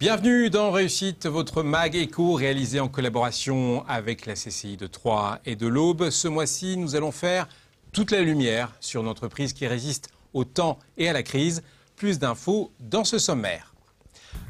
Bienvenue dans Réussite, votre mag éco réalisé en collaboration avec la CCI de Troyes et de l'Aube. Ce mois-ci, nous allons faire toute la lumière sur une entreprise qui résiste au temps et à la crise. Plus d'infos dans ce sommaire.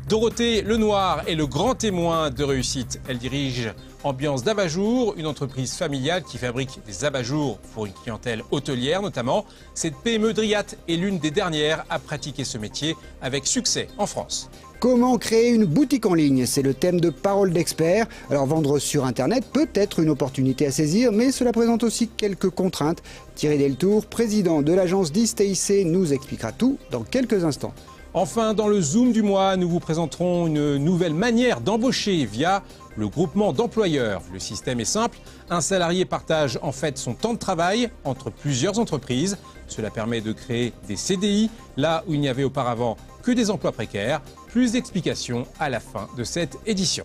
Dorothée Lenoir est le grand témoin de Réussite. Elle dirige Ambiance d'Abat-Jour, une entreprise familiale qui fabrique des abat-jours pour une clientèle hôtelière notamment. Cette PME Driat est l'une des dernières à pratiquer ce métier avec succès en France. Comment créer une boutique en ligne? C'est le thème de Parole d'expert. Alors vendre sur Internet peut être une opportunité à saisir, mais cela présente aussi quelques contraintes. Thierry Deltour, président de l'agence DIS-TIC, nous expliquera tout dans quelques instants. Enfin, dans le Zoom du mois, nous vous présenterons une nouvelle manière d'embaucher via le groupement d'employeurs. Le système est simple. Un salarié partage en fait son temps de travail entre plusieurs entreprises. Cela permet de créer des CDI, là où il n'y avait auparavant que des emplois précaires. Plus d'explications à la fin de cette édition.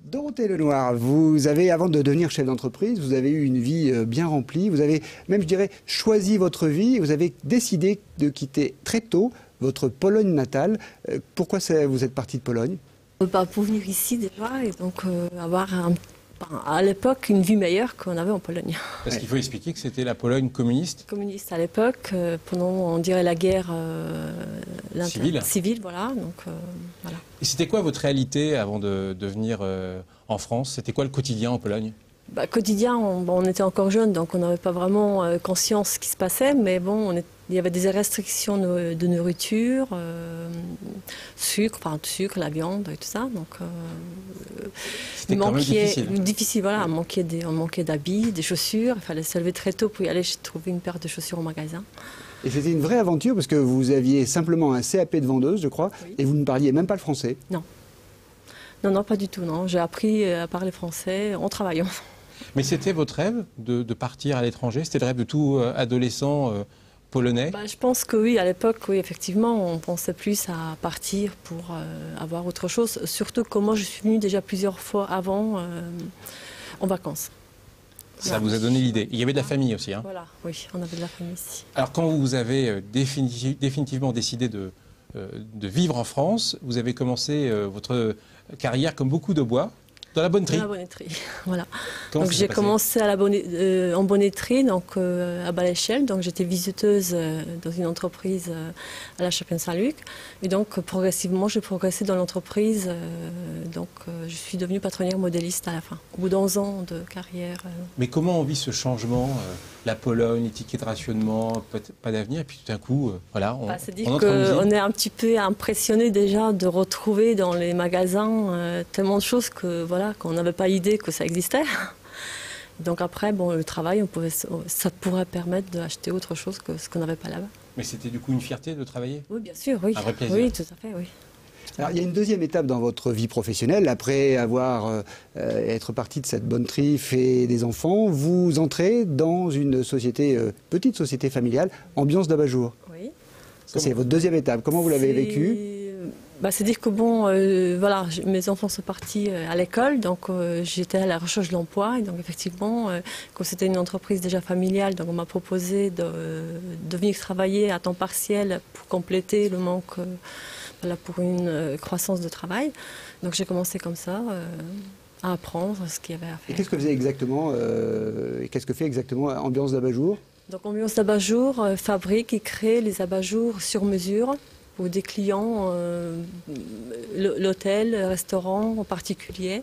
Dorothée Lenoir, vous avez, avant de devenir chef d'entreprise, vous avez eu une vie bien remplie. Vous avez même, je dirais, choisi votre vie. Vous avez décidé de quitter très tôt votre Pologne natale. Pourquoi vous êtes parti de Pologne? Pour venir ici déjà et donc avoir à l'époque une vie meilleure qu'on avait en Pologne. Parce qu'il faut expliquer que c'était la Pologne communiste. Communiste à l'époque, pendant on dirait la guerre civile, voilà. Donc, voilà. Et c'était quoi votre réalité avant de venir en France? C'était quoi le quotidien en Pologne? Quotidien, on était encore jeunes, donc on n'avait pas vraiment conscience de ce qui se passait, mais bon, il y avait des restrictions de nourriture, sucre, la viande et tout ça. Donc, c'était quand même difficile. Difficile, voilà. Ouais. On manquait d'habits, des chaussures. Il fallait se lever très tôt pour y aller trouver une paire de chaussures au magasin. Et c'était une vraie aventure parce que vous aviez simplement un CAP de vendeuse, je crois, oui. Et vous ne parliez même pas le français. Non. Non, pas du tout. Non. J'ai appris à parler français en travaillant. Mais c'était votre rêve de partir à l'étranger? C'était le rêve de tout adolescent polonais? Je pense que oui, à l'époque, oui, effectivement, on pensait plus à partir pour avoir autre chose. Surtout que moi, je suis venue déjà plusieurs fois avant en vacances. Ça vous a donné l'idée. Il y avait de la famille aussi, hein? Voilà, oui, on avait de la famille ici. Alors quand vous avez définitivement décidé de vivre en France, vous avez commencé votre carrière comme beaucoup de bois. Dans la bonneterie. Dans la bonneterie, voilà. Donc j'ai commencé en bonneterie, donc à Bas-l'Échelle. Donc j'étais visiteuse dans une entreprise à la Chapelle-Saint-Luc. Et donc progressivement, j'ai progressé dans l'entreprise. Donc je suis devenue patronnière modéliste à la fin, au bout d'11 ans de carrière. Mais comment on vit ce changement? La Pologne, les tickets de rationnement, pas d'avenir, et puis tout d'un coup, voilà, c'est-à-dire qu'on est un petit peu impressionné déjà de retrouver dans les magasins tellement de choses que voilà, qu'on n'avait pas idée que ça existait. Donc après, bon, le travail, ça pourrait permettre d'acheter autre chose que ce qu'on n'avait pas là-bas. Mais c'était du coup une fierté de travailler? Oui, bien sûr, oui. Un vrai plaisir. Oui, tout à fait, oui. Alors, il y a une deuxième étape dans votre vie professionnelle. Après avoir être parti de cette bonneterie, fait des enfants, vous entrez dans une société, petite société familiale, Ambiance d'Abat-Jour. Oui. C'est votre deuxième étape. Comment vous l'avez vécu? C'est-à-dire que bon, voilà, mes enfants sont partis à l'école, donc j'étais à la recherche d'emploi. Et donc effectivement, comme c'était une entreprise déjà familiale, donc on m'a proposé de venir travailler à temps partiel pour compléter le manque. Voilà, pour une croissance de travail. Donc j'ai commencé comme ça à apprendre ce qu'il y avait à faire. Et qu'est-ce que faisait exactement, qu'est-ce que fait exactement Ambiance d'Abat-Jour? Donc Ambiance d'Abat-Jour fabrique et crée les abat-jours sur mesure pour des clients, l'hôtel, le restaurant en particulier.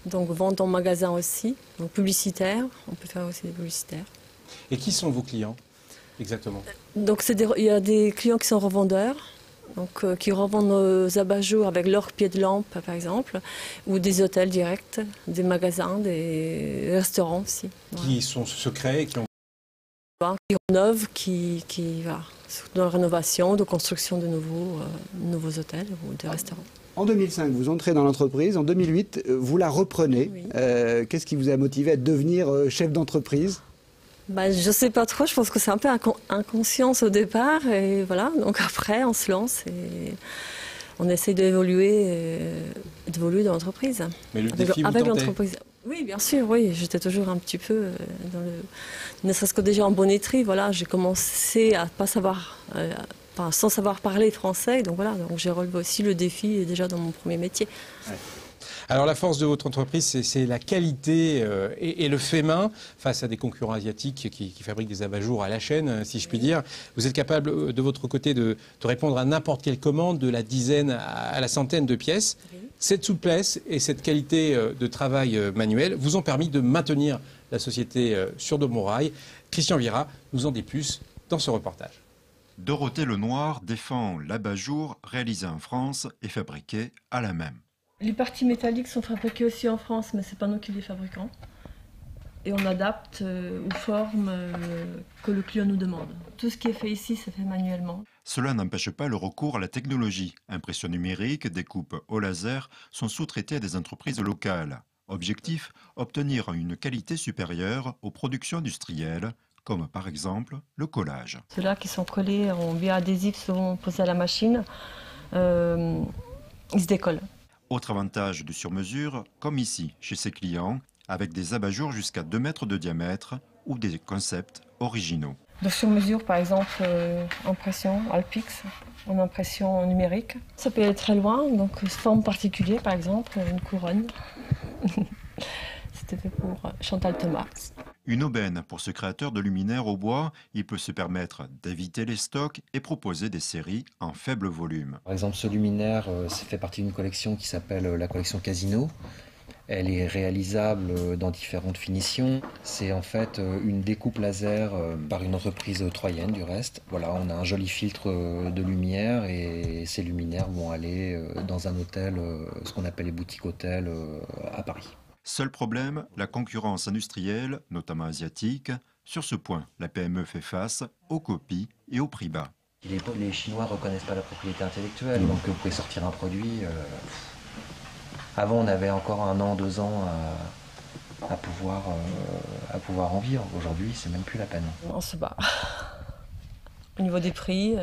Donc vente en magasin aussi, donc publicitaire, on peut faire aussi des publicitaires. Et qui sont vos clients exactement? Donc il y a des clients qui sont revendeurs. Donc, qui revendent nos abat-jours avec leur pied de lampe, par exemple, ou des hôtels directs, des magasins, des restaurants aussi. Voilà. Qui sont secrets, qui rénovent, qui voilà, dans la rénovation, de construction de nouveaux hôtels ou de restaurants. En 2005, vous entrez dans l'entreprise. En 2008, vous la reprenez. Oui. Qu'est-ce qui vous a motivé à devenir chef d'entreprise? Je ne sais pas trop, je pense que c'est un peu inconscience au départ, et voilà, donc après on se lance et on essaie d'évoluer dans l'entreprise. Mais le défi avec l'entreprise. Oui, bien sûr, oui, j'étais toujours un petit peu dans le... Ne serait-ce que déjà en bonneterie, voilà, j'ai commencé à pas savoir enfin, sans savoir parler français. Donc voilà, donc j'ai relevé aussi le défi déjà dans mon premier métier. Ouais. Alors la force de votre entreprise, c'est la qualité et le fait main face à des concurrents asiatiques qui fabriquent des abat-jours à la chaîne, si je puis dire. Vous êtes capable de votre côté de répondre à n'importe quelle commande, de la dizaine à la centaine de pièces. Oui. Cette souplesse et cette qualité de travail manuel vous ont permis de maintenir la société sur de bons rails. Christian Vira nous en dit plus dans ce reportage. Dorothée Lenoir défend l'abat-jour réalisé en France et fabriqué à la main. Les parties métalliques sont fabriquées aussi en France, mais ce n'est pas nous qui les fabriquons. Et on adapte aux formes que le client nous demande. Tout ce qui est fait ici, c'est fait manuellement. Cela n'empêche pas le recours à la technologie. Impression numérique, découpe au laser sont sous-traités à des entreprises locales. Objectif, obtenir une qualité supérieure aux productions industrielles, comme par exemple le collage. Ceux-là qui sont collés en bioadhésif, souvent posés à la machine, ils se décollent. Autre avantage du sur-mesure, comme ici, chez ses clients, avec des abat-jours jusqu'à 2 mètres de diamètre ou des concepts originaux. De sur-mesure, par exemple, impression Alpix, en impression numérique. Ça peut aller très loin, donc forme particulière, par exemple, une couronne. C'était fait pour Chantal Thomas. Une aubaine pour ce créateur de luminaires au bois, il peut se permettre d'éviter les stocks et proposer des séries en faible volume. Par exemple, ce luminaire, ça fait partie d'une collection qui s'appelle la collection Casino. Elle est réalisable dans différentes finitions. C'est en fait une découpe laser par une entreprise troyenne du reste. Voilà, on a un joli filtre de lumière et ces luminaires vont aller dans un hôtel, ce qu'on appelle les boutiques hôtels à Paris. Seul problème, la concurrence industrielle, notamment asiatique. Sur ce point, la PME fait face aux copies et aux prix bas. Les Chinois ne reconnaissent pas la propriété intellectuelle, donc vous pouvez sortir un produit. Avant, on avait encore 1 an, 2 ans à pouvoir en vivre. Aujourd'hui, c'est même plus la peine. On se bat. Au niveau des prix,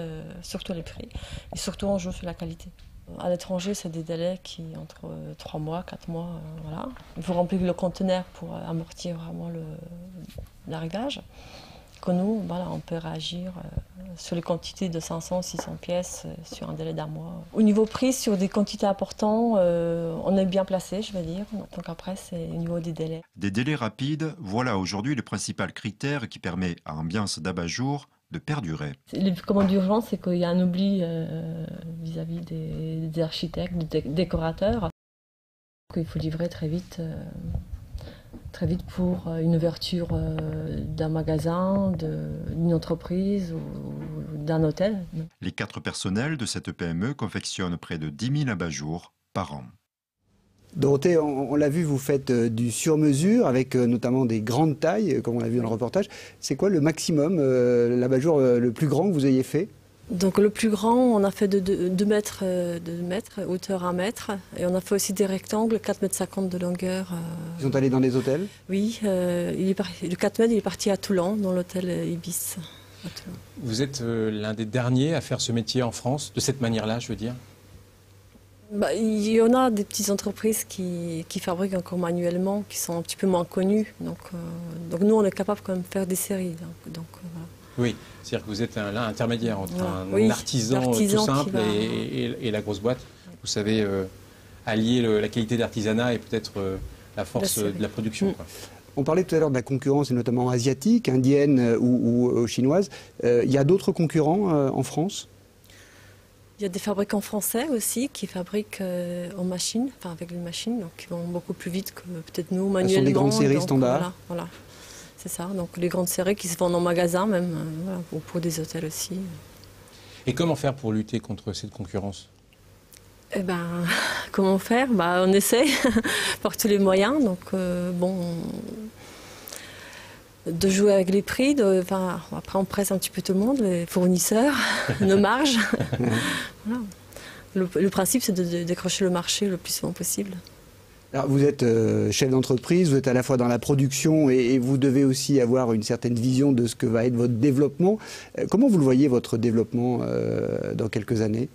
surtout les prix. Et surtout, on joue sur la qualité. À l'étranger, c'est des délais qui entre 3 mois, 4 mois, voilà. Il faut remplir le conteneur pour amortir vraiment le réglage. Que nous, voilà, on peut réagir sur les quantités de 500, 600 pièces sur un délai d'1 mois. Au niveau prix, sur des quantités importantes, on est bien placé, je veux dire. Donc après, c'est au niveau des délais. Des délais rapides, voilà aujourd'hui le principal critère qui permet à Ambiance d'abat-jour de perdurer. Les commandes d'urgence, c'est qu'il y a un oubli vis-à-vis des architectes, des décorateurs. Il faut livrer très vite pour une ouverture d'un magasin, d'une entreprise ou d'un hôtel. Les 4 personnels de cette PME confectionnent près de 10 000 abat-jours par an. Dorothée, on l'a vu, vous faites du sur-mesure avec notamment des grandes tailles, comme on l'a vu dans le reportage. C'est quoi le maximum, l'abat-jour le plus grand que vous ayez fait ? Donc le plus grand, on a fait de 2 mètres, hauteur 1 mètre. Et on a fait aussi des rectangles, 4,50 m de longueur. Ils sont allés dans des hôtels ? Oui, le 4 mètres, il est parti à Toulon, dans l'hôtel Ibis. Vous êtes l'un des derniers à faire ce métier en France, de cette manière-là, je veux dire ? Il y en a des petites entreprises qui fabriquent encore manuellement, qui sont un petit peu moins connues. Donc nous, on est capable quand même de faire des séries. Donc, voilà. Oui, c'est-à-dire que vous êtes là intermédiaire entre un artisan tout simple et la grosse boîte. Vous savez allier la qualité d'artisanat et peut-être la force de la production. Quoi. On parlait tout à l'heure de la concurrence, et notamment asiatique, indienne ou chinoise. Il y a d'autres concurrents en France ? Il y a des fabricants français aussi qui fabriquent en machine, enfin avec une machine, donc qui vont beaucoup plus vite que peut-être nous manuellement. Ce sont des grandes séries standards. Voilà. C'est ça. Donc les grandes séries qui se vendent en magasin même, voilà, pour des hôtels aussi. Et comment faire pour lutter contre cette concurrence ? Comment faire ? On essaie par tous les moyens. Donc de jouer avec les prix. Après, on presse un petit peu tout le monde, les fournisseurs, nos marges. Voilà. Le principe, c'est de décrocher le marché le plus souvent possible. Alors, vous êtes chef d'entreprise, vous êtes à la fois dans la production et vous devez aussi avoir une certaine vision de ce que va être votre développement. Comment vous le voyez, votre développement dans quelques années ?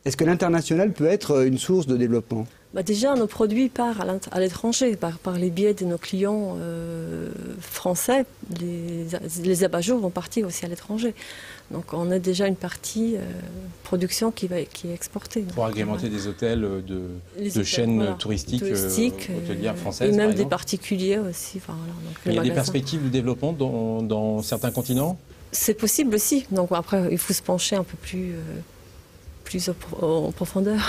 Est-ce que l'international peut être une source de développement ? Déjà, nos produits partent à l'étranger, par les biais de nos clients français. Les abat-jours vont partir aussi à l'étranger. Donc on a déjà une partie production qui est exportée. Pour agrémenter des hôtels de chaînes touristiques hôtelières françaises. Et même par des exemple. particuliers aussi. Il y a des perspectives de développement dans certains continents? C'est possible aussi. Donc après, il faut se pencher un peu plus en profondeur.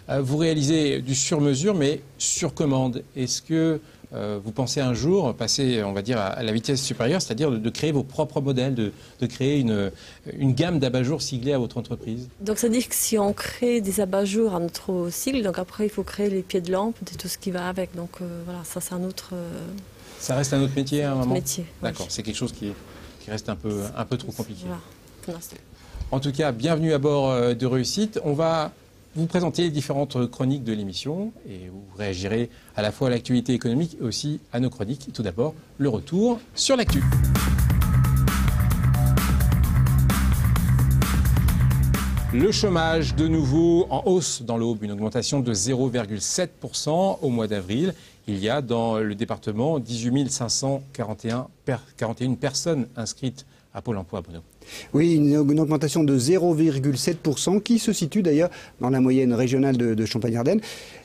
Ouais. Vous réalisez du sur-mesure, mais sur commande. Est-ce que vous pensez un jour passer, on va dire, à la vitesse supérieure, c'est-à-dire de créer vos propres modèles, de créer une gamme d'abat-jours siglés à votre entreprise? Donc ça veut dire que si on crée des abat-jours à notre sigle, donc après il faut créer les pieds de lampe et tout ce qui va avec. Donc voilà, ça c'est un autre... Ça reste un autre métier à un moment? métier. D'accord, oui. c'est quelque chose qui reste un peu trop compliqué. Voilà, pour l'instant. En tout cas, bienvenue à bord de Réussite. On va vous présenter les différentes chroniques de l'émission et vous réagirez à la fois à l'actualité économique et aussi à nos chroniques. Tout d'abord, le retour sur l'actu. Le chômage, de nouveau en hausse dans l'Aube, une augmentation de 0,7% au mois d'avril. Il y a dans le département 18 541 personnes inscrites à Pôle emploi, Bruno. Oui, une augmentation de 0,7% qui se situe d'ailleurs dans la moyenne régionale de Champagne-Ardenne.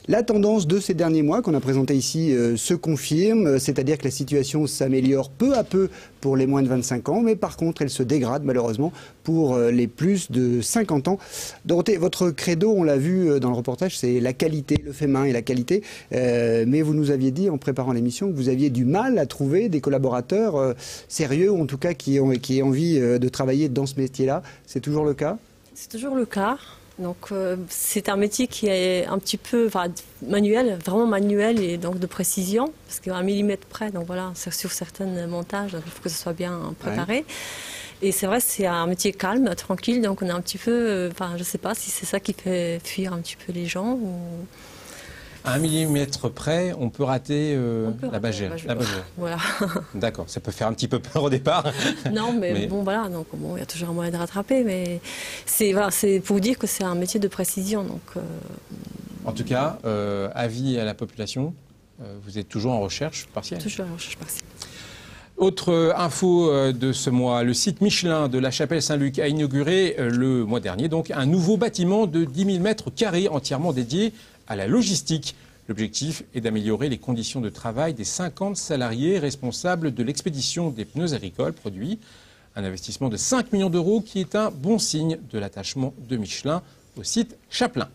La tendance de ces derniers mois qu'on a présentée ici se confirme, c'est-à-dire que la situation s'améliore peu à peu pour les moins de 25 ans, mais par contre elle se dégrade malheureusement pour les plus de 50 ans. Dorothée, votre credo, on l'a vu dans le reportage, c'est la qualité, le fait main et la qualité, mais vous nous aviez dit en préparant l'émission que vous aviez du mal à trouver des collaborateurs sérieux, ou en tout cas qui aient envie de travailler dans ce métier-là. C'est toujours le cas? C'est toujours le cas. Donc c'est un métier qui est un petit peu manuel, vraiment manuel et donc de précision, parce qu'à un millimètre près, donc voilà, sur certains montages, donc il faut que ce soit bien préparé. Ouais. Et c'est vrai, c'est un métier calme, tranquille, donc on est un petit peu, je ne sais pas si c'est ça qui fait fuir un petit peu les gens. Ou... À 1 millimètre près, on peut rater la bâgère. Voilà. D'accord, ça peut faire un petit peu peur au départ. Non, mais bon, voilà, donc bon, il y a toujours un moyen de rattraper, mais c'est pour vous dire que c'est un métier de précision. Donc, En tout cas, avis à la population, vous êtes toujours en recherche partielle? Toujours en recherche partielle. Autre info de ce mois, le site Michelin de la Chapelle-Saint-Luc a inauguré le mois dernier donc un nouveau bâtiment de 10 000 mètres carrés entièrement dédié à la logistique. L'objectif est d'améliorer les conditions de travail des 50 salariés responsables de l'expédition des pneus agricoles produits. Un investissement de 5 millions d'euros qui est un bon signe de l'attachement de Michelin au site Chapelain.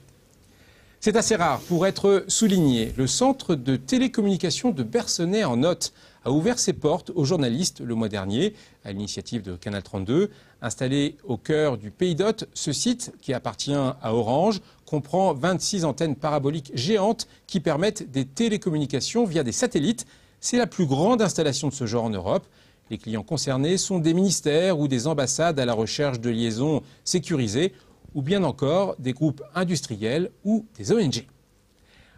C'est assez rare pour être souligné. Le centre de télécommunication de Bersonnet en Othe a ouvert ses portes aux journalistes le mois dernier, à l'initiative de Canal 32. Installé au cœur du Pays d'Othe, ce site, qui appartient à Orange, comprend 26 antennes paraboliques géantes qui permettent des télécommunications via des satellites. C'est la plus grande installation de ce genre en Europe. Les clients concernés sont des ministères ou des ambassades à la recherche de liaisons sécurisées, ou bien encore des groupes industriels ou des ONG.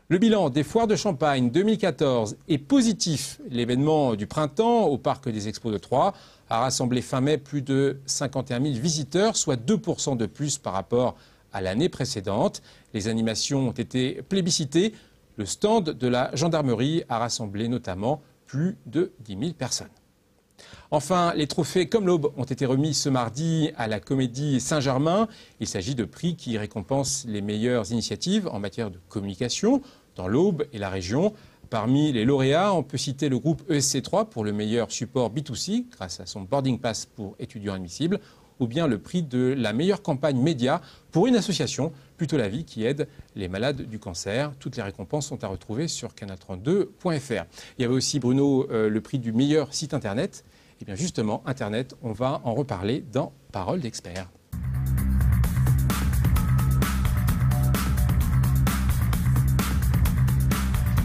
Le bilan des foires de Champagne 2014 est positif. L'événement du printemps au Parc des Expos de Troyes a rassemblé fin mai plus de 51 000 visiteurs, soit 2% de plus par rapport à l'année précédente. Les animations ont été plébiscitées. Le stand de la gendarmerie a rassemblé notamment plus de 10 000 personnes. Enfin, les trophées comme l'Aube ont été remis ce mardi à la Comédie Saint-Germain. Il s'agit de prix qui récompensent les meilleures initiatives en matière de communication dans l'Aube et la région. Parmi les lauréats, on peut citer le groupe ESC3 pour le meilleur support B2C grâce à son boarding pass pour étudiants admissibles, ou bien le prix de la meilleure campagne média pour une association, Plutôt la vie, qui aide les malades du cancer. Toutes les récompenses sont à retrouver sur canal32.fr. Il y avait aussi, Bruno, le prix du meilleur site internet. Et bien justement, Internet, on va en reparler dans Parole d'expert.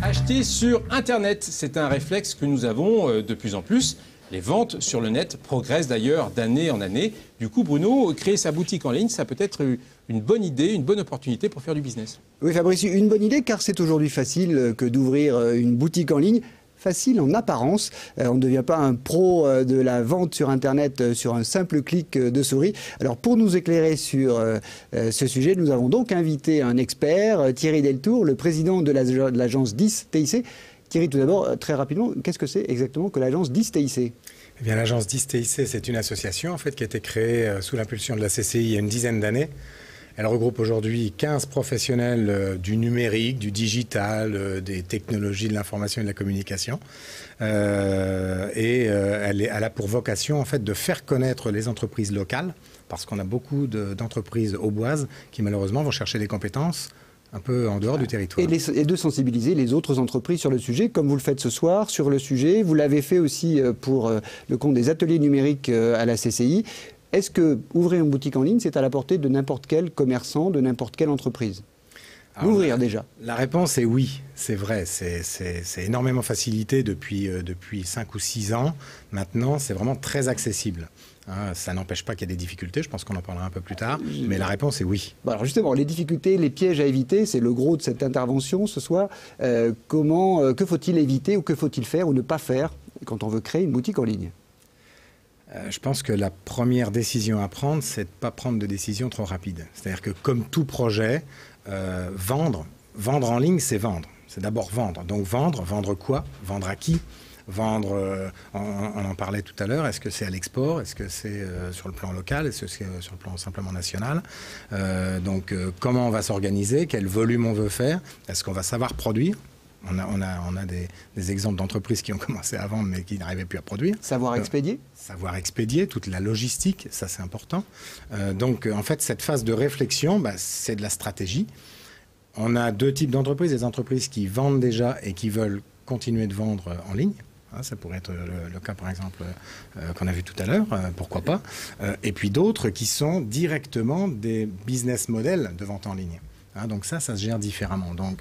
Acheter sur Internet, c'est un réflexe que nous avons de plus en plus. Les ventes sur le net progressent d'ailleurs d'année en année. Du coup, Bruno, créer sa boutique en ligne, ça peut être une bonne idée, une bonne opportunité pour faire du business. Oui, Fabrice, une bonne idée, car c'est aujourd'hui facile que d'ouvrir une boutique en ligne. facile en apparence. On ne devient pas un pro de la vente sur Internet sur un simple clic de souris. Alors pour nous éclairer sur ce sujet, nous avons donc invité un expert, Thierry Deltour, le président de l'agence 10 TIC. Thierry, tout d'abord, très rapidement, qu'est-ce que c'est exactement que l'agence 10 TIC ? Eh bien, l'agence 10 TIC, c'est une association en fait, qui a été créée sous l'impulsion de la CCI il y a une dizaine d'années. Elle regroupe aujourd'hui 15 professionnels du numérique, du digital, des technologies de l'information et de la communication. Elle a pour vocation en fait, de faire connaître les entreprises locales, parce qu'on a beaucoup d'entreprises auboises qui malheureusement vont chercher des compétences un peu en dehors du territoire. Et de sensibiliser les autres entreprises sur le sujet, comme vous le faites ce soir sur le sujet. Vous l'avez fait aussi pour le compte des ateliers numériques à la CCI. Est-ce que ouvrir une boutique en ligne, c'est à la portée de n'importe quel commerçant, de n'importe quelle entreprise ? L'ouvrir déjà. La réponse est oui, c'est vrai. C'est énormément facilité depuis 5 ou 6 ans. Maintenant, c'est vraiment très accessible. Ça n'empêche pas qu'il y a des difficultés, je pense qu'on en parlera un peu plus tard, mais la réponse est oui. Bon, alors justement, les difficultés, les pièges à éviter, c'est le gros de cette intervention ce soir. Que faut-il éviter ou que faut-il faire ou ne pas faire quand on veut créer une boutique en ligne ? Je pense que la première décision à prendre, c'est de ne pas prendre de décision trop rapide. C'est-à-dire que comme tout projet, vendre en ligne, c'est vendre. C'est d'abord vendre. Donc vendre quoi ? Vendre à qui ? Vendre, on en parlait tout à l'heure, est-ce que c'est à l'export ? Est-ce que c'est sur le plan local ? Est-ce que c'est sur le plan simplement national ? Comment on va s'organiser ? Quel volume on veut faire ? Est-ce qu'on va savoir produire ? On a des exemples d'entreprises qui ont commencé à vendre mais qui n'arrivaient plus à produire. Savoir expédier ? Savoir expédier, toute la logistique, ça c'est important. En fait, cette phase de réflexion, c'est de la stratégie. On a 2 types d'entreprises, des entreprises qui vendent déjà et qui veulent continuer de vendre en ligne. Ça pourrait être le cas, par exemple, qu'on a vu tout à l'heure, pourquoi pas. Et puis d'autres qui sont directement des business models de vente en ligne. Donc ça se gère différemment. Donc,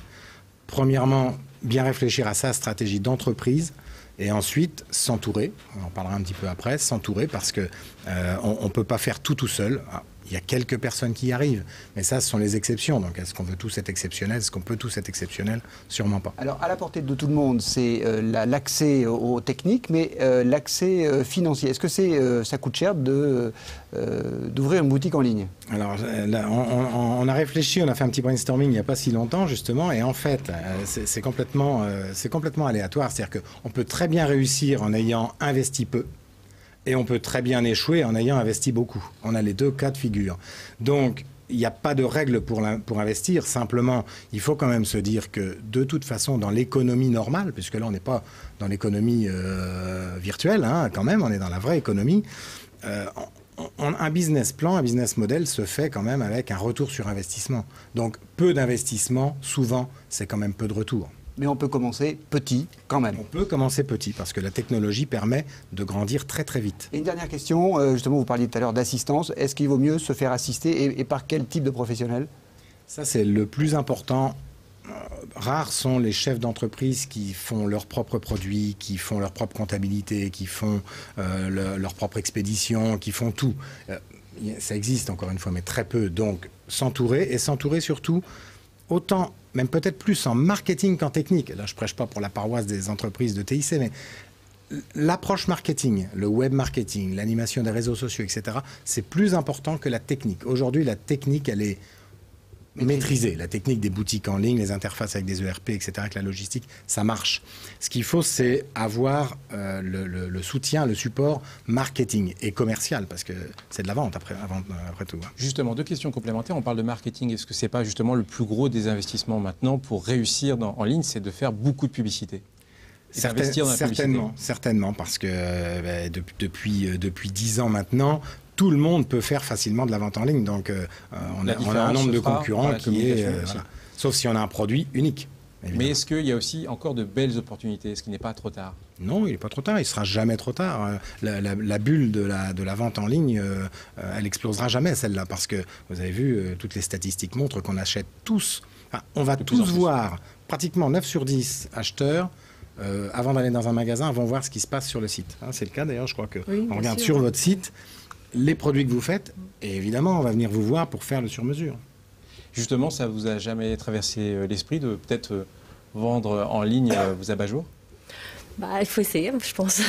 premièrement, bien réfléchir à sa stratégie d'entreprise et ensuite s'entourer. On en parlera un petit peu après. S'entourer parce qu'on ne peut pas faire tout seul. Il y a quelques personnes qui y arrivent, mais ça, ce sont les exceptions. Donc, est-ce qu'on veut tous être exceptionnels ? Est-ce qu'on peut tous être exceptionnels ? Sûrement pas. Alors, à la portée de tout le monde, c'est l'accès aux techniques, mais l'accès financier. Est-ce que ça coûte cher d'ouvrir une boutique en ligne ? Alors, là, on a réfléchi, on a fait un petit brainstorming il n'y a pas si longtemps, justement, et en fait, c'est complètement aléatoire. C'est-à-dire qu'on peut très bien réussir en ayant investi peu. Et on peut très bien échouer en ayant investi beaucoup. On a les 2 cas de figure. Donc, il n'y a pas de règle pour investir. Simplement, il faut quand même se dire que, de toute façon, dans l'économie normale, puisque là, on n'est pas dans l'économie virtuelle, quand même, on est dans la vraie économie, un business plan, un business model se fait quand même avec un retour sur investissement. Donc, peu d'investissement, souvent, c'est quand même peu de retour. Mais on peut commencer petit quand même. On peut commencer petit parce que la technologie permet de grandir très très vite. Et une dernière question, justement vous parliez tout à l'heure d'assistance. Est-ce qu'il vaut mieux se faire assister et par quel type de professionnel ? Ça c'est le plus important. Rares sont les chefs d'entreprise qui font leurs propres produits, qui font leur propre comptabilité, qui font leur propre expédition, qui font tout. Ça existe encore une fois, mais très peu. Donc s'entourer et s'entourer surtout autant, même peut-être plus en marketing qu'en technique. Là, je ne prêche pas pour la paroisse des entreprises de TIC, mais l'approche marketing, le web marketing, l'animation des réseaux sociaux, etc., c'est plus important que la technique. Aujourd'hui, la technique, elle est maîtriser la technique des boutiques en ligne, les interfaces avec des ERP, etc., avec la logistique, ça marche. Ce qu'il faut, c'est avoir le soutien, le support marketing et commercial, parce que c'est de la vente après tout. Justement, 2 questions complémentaires. On parle de marketing. Est-ce que ce n'est pas justement le plus gros des investissements maintenant pour réussir en ligne, c'est de faire beaucoup de publicité ? Certainement, parce que depuis 10 ans maintenant, tout le monde peut faire facilement de la vente en ligne. Donc, on a un nombre de concurrents qui est... sauf si on a un produit unique. Évidemment. Mais est-ce qu'il y a aussi encore de belles opportunités ? Est-ce qu'il n'est pas trop tard ? Non, il n'est pas trop tard. Il ne sera jamais trop tard. La bulle de la vente en ligne, elle n'explosera jamais, celle-là. Parce que, vous avez vu, toutes les statistiques montrent qu'on achète tous. Enfin, on va tous voir, pratiquement 9 sur 10 acheteurs, avant d'aller dans un magasin, vont voir ce qui se passe sur le site. C'est le cas, d'ailleurs, je crois qu'on regarde sur votre site les produits que vous faites, et évidemment, on va venir vous voir pour faire le sur-mesure. Justement, ça vous a jamais traversé l'esprit de peut-être vendre en ligne vos abat-jours ? Il faut essayer, je pense.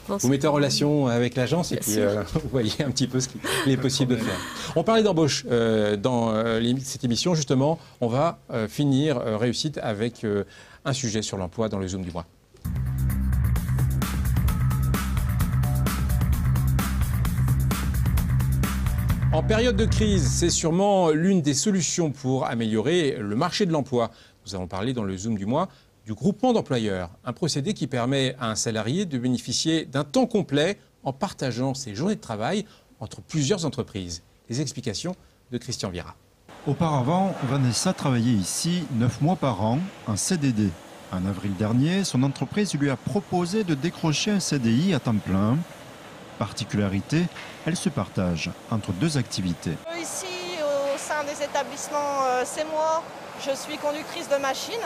Vous mettez en relation avec l'agence et puis vous voyez un petit peu ce qu'il est possible de faire. On parlait d'embauche dans cette émission. Justement, on va finir Réussite avec un sujet sur l'emploi dans le Zoom du mois. En période de crise, c'est sûrement l'une des solutions pour améliorer le marché de l'emploi. Nous avons parlé dans le Zoom du mois du groupement d'employeurs, un procédé qui permet à un salarié de bénéficier d'un temps complet en partageant ses journées de travail entre plusieurs entreprises. Les explications de Christian Vira. Auparavant, Vanessa travaillait ici 9 mois par an en CDD. En avril dernier, son entreprise lui a proposé de décrocher un CDI à temps plein. Particularité, elle se partage entre 2 activités. Ici, au sein des établissements CEMOA, je suis conductrice de machine.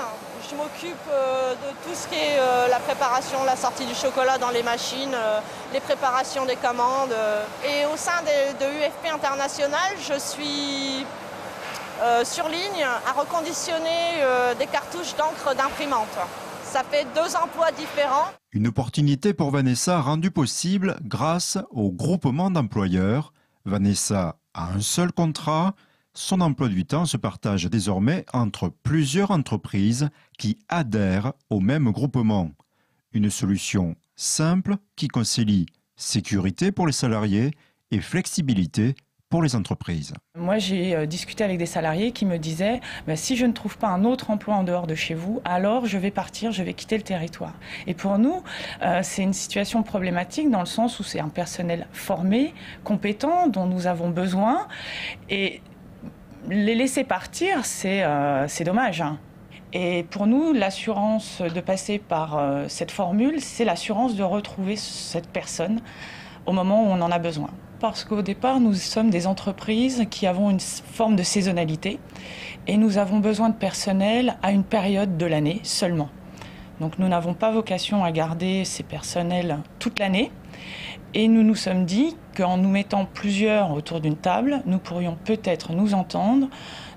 Je m'occupe de tout ce qui est la préparation, la sortie du chocolat dans les machines, les préparations des commandes. Et au sein de UFP International, je suis sur ligne à reconditionner des cartouches d'encre d'imprimante. Ça fait 2 emplois différents. Une opportunité pour Vanessa rendue possible grâce au groupement d'employeurs. Vanessa a un seul contrat. Son emploi du temps se partage désormais entre plusieurs entreprises qui adhèrent au même groupement. Une solution simple qui concilie sécurité pour les salariés et flexibilité pour les entreprises. Moi, j'ai discuté avec des salariés qui me disaient si je ne trouve pas un autre emploi en dehors de chez vous, alors je vais partir, je vais quitter le territoire. Et pour nous, c'est une situation problématique dans le sens où c'est un personnel formé, compétent, dont nous avons besoin. Et les laisser partir, c'est dommage. Et pour nous, l'assurance de passer par cette formule, c'est l'assurance de retrouver cette personne au moment où on en a besoin. Parce qu'au départ, nous sommes des entreprises qui avons une forme de saisonnalité et nous avons besoin de personnel à une période de l'année seulement. Donc nous n'avons pas vocation à garder ces personnels toute l'année et nous nous sommes dit qu'en nous mettant plusieurs autour d'une table, nous pourrions peut-être nous entendre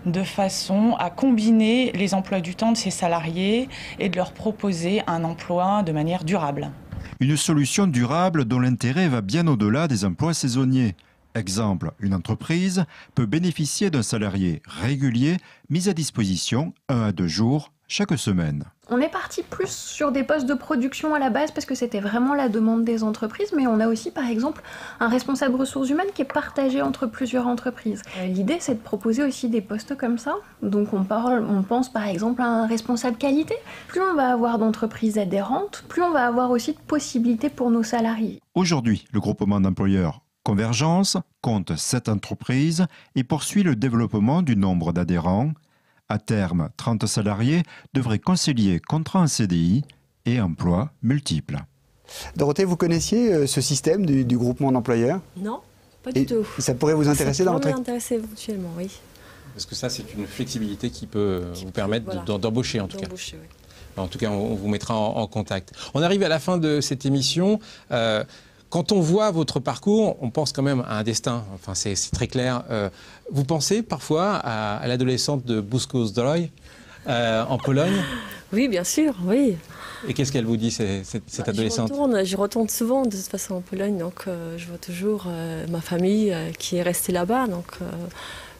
de façon à combiner les emplois du temps de ces salariés et de leur proposer un emploi de manière durable. Une solution durable dont l'intérêt va bien au-delà des emplois saisonniers. Exemple, une entreprise peut bénéficier d'un salarié régulier mis à disposition 1 à 2 jours chaque semaine. On est parti plus sur des postes de production à la base parce que c'était vraiment la demande des entreprises, mais on a aussi par exemple un responsable ressources humaines qui est partagé entre plusieurs entreprises. L'idée c'est de proposer aussi des postes comme ça, donc on pense par exemple à un responsable qualité. Plus on va avoir d'entreprises adhérentes, plus on va avoir aussi de possibilités pour nos salariés. Aujourd'hui, le groupement d'employeurs Convergence compte 7 entreprises et poursuit le développement du nombre d'adhérents. À terme, 30 salariés devraient concilier contrat en CDI et emploi multiples. Dorothée, vous connaissiez ce système du groupement d'employeurs? Non, pas du tout. Ça pourrait vous intéresser dans votre... Ça pourrait m'intéresser éventuellement, oui. Parce que ça, c'est une flexibilité qui peut vous permettre d'embaucher en tout cas. Oui. En tout cas, on vous mettra en contact. On arrive à la fin de cette émission. Quand on voit votre parcours, on pense quand même à un destin. Enfin, c'est très clair. Vous pensez parfois à l'adolescente de Busko-Zdrój en Pologne? Oui, bien sûr, oui. Et qu'est-ce qu'elle vous dit, cette adolescente? Je retourne souvent de toute façon en Pologne, donc je vois toujours ma famille qui est restée là-bas. Donc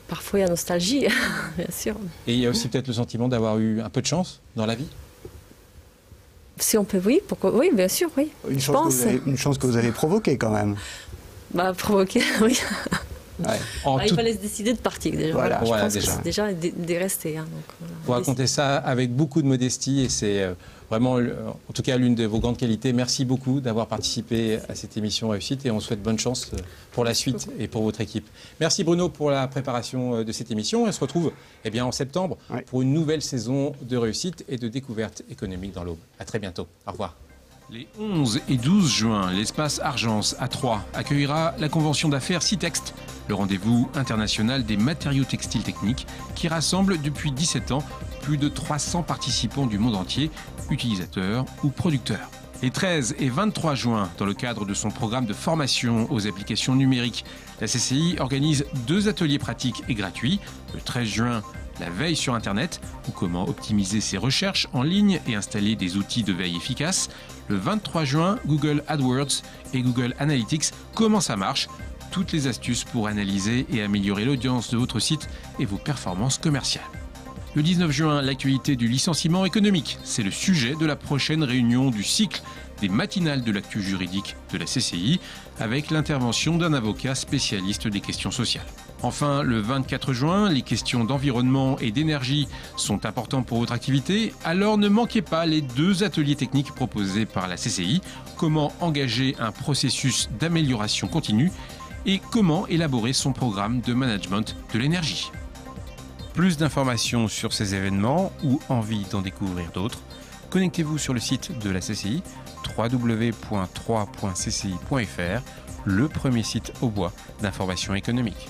parfois il y a nostalgie, bien sûr. Et il y a aussi peut-être le sentiment d'avoir eu un peu de chance dans la vie? Si on peut, oui, pourquoi? Oui, bien sûr, oui. Une chance que vous avez provoquée quand même. Provoquée, oui. Ouais. Il fallait se décider de partir déjà. Voilà, je pense que c'est déjà de rester. Vous racontez ça avec beaucoup de modestie et c'est vraiment, en tout cas, l'une de vos grandes qualités. Merci beaucoup d'avoir participé à cette émission Réussite et on souhaite bonne chance pour la suite et pour votre équipe. Merci Bruno pour la préparation de cette émission. On se retrouve en septembre pour une nouvelle saison de Réussite et de découverte économique dans l'Aube. À très bientôt. Au revoir. Les 11 et 12 juin, l'espace Argence à Troyes accueillera la convention d'affaires Citext, le rendez-vous international des matériaux textiles techniques qui rassemble depuis 17 ans plus de 300 participants du monde entier, utilisateurs ou producteurs. Les 13 et 23 juin, dans le cadre de son programme de formation aux applications numériques, la CCI organise 2 ateliers pratiques et gratuits. Le 13 juin, la veille sur Internet ou comment optimiser ses recherches en ligne et installer des outils de veille efficaces. Le 23 juin, Google AdWords et Google Analytics, comment ça marche? Toutes les astuces pour analyser et améliorer l'audience de votre site et vos performances commerciales. Le 19 juin, l'actualité du licenciement économique. C'est le sujet de la prochaine réunion du cycle des matinales de l'actu juridique de la CCI avec l'intervention d'un avocat spécialiste des questions sociales. Enfin, le 24 juin, les questions d'environnement et d'énergie sont importantes pour votre activité, alors ne manquez pas les 2 ateliers techniques proposés par la CCI, comment engager un processus d'amélioration continue et comment élaborer son programme de management de l'énergie. Plus d'informations sur ces événements ou envie d'en découvrir d'autres, connectez-vous sur le site de la CCI, www.3.cci.fr, le premier site au bois d'information économique.